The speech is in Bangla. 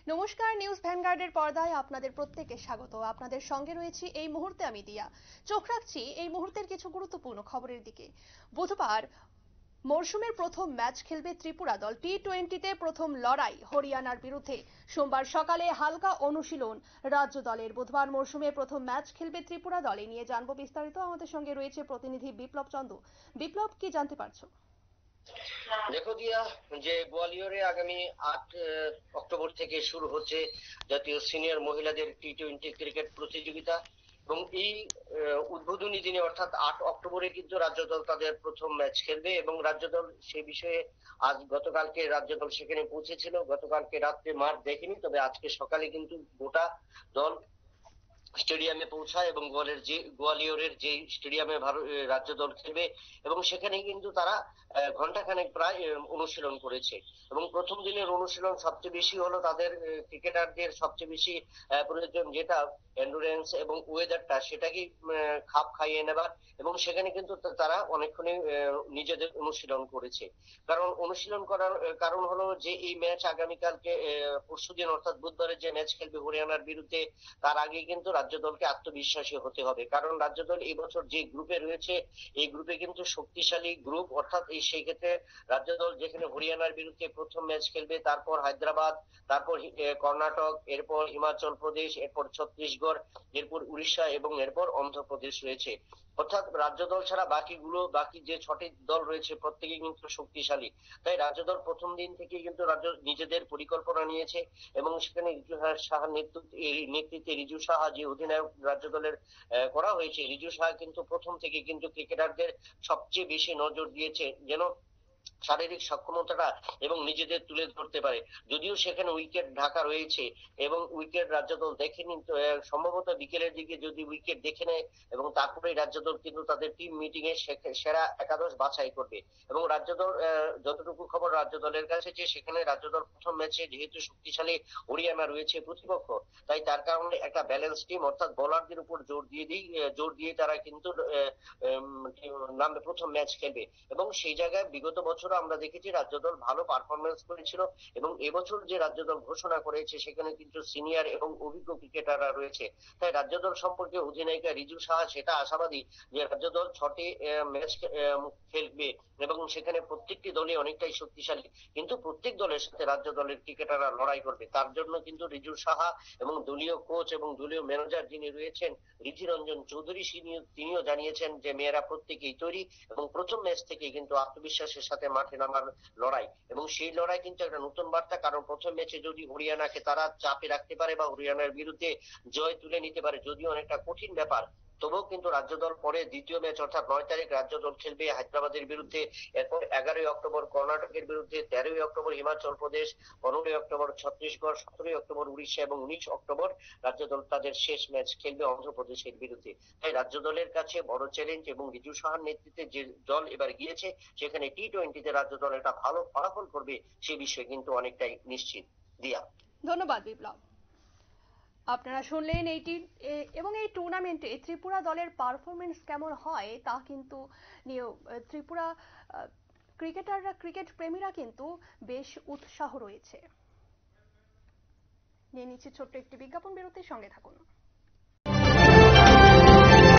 নমস্কার, নিউজ ভ্যানগার্ডের পর্দায় আপনাদের প্রত্যেককে স্বাগত। আপনাদের সঙ্গে রয়েছি এই মুহূর্তে আমি দিয়া। চোখ রাখছি এই মুহূর্তের কিছু গুরুত্বপূর্ণ খবরের দিকে। বুধবার মরশুমের প্রথম ম্যাচ খেলবে ত্রিপুরা দল। টি-20তে প্রথম লড়াই হরিয়ানার বিরুদ্ধে। সোমবার সকালে হালকা অনুশীলন রাজ্য দলের। বুধবার মরশুমে প্রথম ম্যাচ খেলবে ত্রিপুরা দল। এই নিয়ে জানবো বিস্তারিত। আমাদের সঙ্গে রয়েছে প্রতিনিধি বিপ্লব চন্দ। বিপ্লব, কি জানতে পারছো? দেখো দিয়া, যে গোয়ালিয়রে আগামী 8 অক্টোবর থেকে শুরু হচ্ছে জাতীয় সিনিয়র মহিলাদের টি-20 ক্রিকেট প্রতিযোগিতা এবং এই উদ্বোধনী দিনে অর্থাৎ 8 অক্টোবরে কিন্তু রাজ্য দল তাদের প্রথম ম্যাচ খেলবে এবং রাজ্য দল সে বিষয়ে গতকালকে রাজ্য দল সেখানে পৌঁছেছিল। গতকালকে রাত্রে মাঠ দেখেনি, তবে আজকে সকালে কিন্তু গোটা দল স্টেডিয়ামে পৌঁছায় এবং গোয়ালিয়রের যে স্টেডিয়ামে রাজ্য দল খেলবে এবং সেখানে কিন্তু তারা ঘন্টাখানেক প্রায় অনুশীলন করেছে এবং প্রথম দিনের অনুশীলন সবচেয়ে বেশি হলো তাদের ক্রিকেটারদের সবচেয়ে বেশি প্রয়োজন যেটা এন্ডুরেন্স এবং ওয়েদারটা, সেটাকে খাপ খাইয়ে নেবার এবং সেখানে কিন্তু তারা অনেকক্ষণই নিজেদের অনুশীলন করেছে। কারণ অনুশীলন করার কারণ হলো যে এই ম্যাচ আগামীকালকে পরশুদিন অর্থাৎ বুধবারের যে ম্যাচ খেলবে হরিয়ানার বিরুদ্ধে, তার আগে কিন্তু রাজ্য দলকে আত্মবিশ্বাসী হতে হবে। কারণ রাজ্য দল এই বছর যে গ্রুপে রয়েছে এই গ্রুপে কিন্তু শক্তিশালী গ্রুপ, অর্থাৎ সেই ক্ষেত্রে রাজ্য দল যেখানে হরিয়ানার বিরুদ্ধে প্রথম ম্যাচ খেলবে, তারপর হায়দ্রাবাদ, তারপর কর্ণাটক, এরপর হিমাচল প্রদেশ, এরপর ছত্তিশগড়, এরপর উড়িষ্যা এবং এরপর অন্ধ্রপ্রদেশ রয়েছে। অর্থাৎ রাজ্য দল ছাড়া বাকি যে 6টি দল রয়েছে প্রত্যেকেই কিন্তু শক্তিশালী। তাই রাজ্য দল প্রথম দিন থেকে কিন্তু রাজ্য নিজেদের পরিকল্পনা নিয়েছে এবং সেখানে রিজু সাহার নেতৃত্বে রিজু সাহা যে অধিনায়ক রাজ্য দলের করা হয়েছে, রিজু সাহা কিন্তু প্রথম থেকে কিন্তু ক্রিকেটারদের সবচেয়ে বেশি নজর দিয়েছে যেন শারীরিক সক্ষমতাটা এবং নিজেদের তুলে ধরতে পারে। যদিও সেখানে উইকেট ঢাকা রয়েছে এবং উইকেট রাজ্য দল দেখেনি, সম্ভবত বিকেলের দিকে যদি উইকেট দেখে নেয় এবং তারপরে রাজ্য দল কিন্তু তাদের টিম মিটিং এ সেরা একাদশ বাছাই করবে এবং রাজ্য দল যতটুকু খবর রাজ্য দলের কাছে যে সেখানে রাজ্য দল প্রথম ম্যাচে যেহেতু শক্তিশালী হরিয়ানা রয়েছে প্রতিপক্ষ, তাই তার কারণে একটা ব্যালেন্স টিম অর্থাৎ বোলারদের উপর জোর দিয়ে তারা কিন্তু নামে প্রথম ম্যাচ খেলবে এবং সেই জায়গায় বিগত বছর আমরা দেখেছি রাজ্য দল ভালো পারফরমেন্স করেছিল এবং এবছর যে রাজ্য দল ঘোষণা করেছে সেখানে কিন্তু সিনিয়র এবং অভিজ্ঞ ক্রিকেটাররা রয়েছে। তাই রাজ্য দল সম্পর্কে অধিনায়িকা রিজু সাহা সেটা আশাবাদী যে রাজ্য দল 6টি ম্যাচ খেলবে এবং সেখানে প্রত্যেকটি দলই অনেকটাই শক্তিশালী, কিন্তু প্রত্যেক দলের সাথে রাজ্য দলের ক্রিকেটাররা লড়াই করবে। তার জন্য কিন্তু রিজু সাহা এবং দলীয় কোচ এবং দলীয় ম্যানেজার যিনি রয়েছেন রিধি রঞ্জন চৌধুরী, তিনিও জানিয়েছেন যে মেয়েরা প্রত্যেকেই তৈরি এবং প্রথম ম্যাচ থেকে কিন্তু আত্মবিশ্বাসের সাথে মাঠে নামার লড়াই এবং সেই লড়াই কিন্তু একটা নতুন বার্তা। কারণ প্রথম ম্যাচে যদি হরিয়ানাকে তারা চাপে রাখতে পারে বা হরিয়ানার বিরুদ্ধে জয় তুলে নিতে পারে, যদিও অনেকটা কঠিন ব্যাপার, তবুও কিন্তু রাজ্য দল পরে দ্বিতীয় ম্যাচ অর্থাৎ 9 তারিখ রাজ্য দল খেলবে হায়দ্রাবাদের বিরুদ্ধে, এরপর 11 অক্টোবর কর্ণাটকের বিরুদ্ধে, 13 October Himachal Pradesh, 15 October Chhattisgarh, 17 October Orissa এবং 19 অক্টোবর রাজ্য দল তাদের শেষ ম্যাচ খেলবে অন্ধ্রপ্রদেশের বিরুদ্ধে। তাই রাজ্য দলের কাছে বড় চ্যালেঞ্জ এবং রিজু সাহার নেতৃত্বে যে দল এবার গিয়েছে সেখানে টি-20তে রাজ্য দল একটা ভালো ফলাফল করবে সে বিষয়ে কিন্তু অনেকটাই নিশ্চিত। দিয়া, ধন্যবাদ বিপ্লব। আপনারা শুনলেন এবং এই টুর্নামেন্টে ত্রিপুরা দলের পারফরমেন্স কেমন হয় তা কিন্তু নিয়ে ত্রিপুরা ক্রিকেট প্রেমীরা কিন্তু বেশ উৎসাহ রয়েছে। নিয়ে নিচ্ছে ছোট্ট একটি বিজ্ঞাপন বিরতির সঙ্গে থাকুন।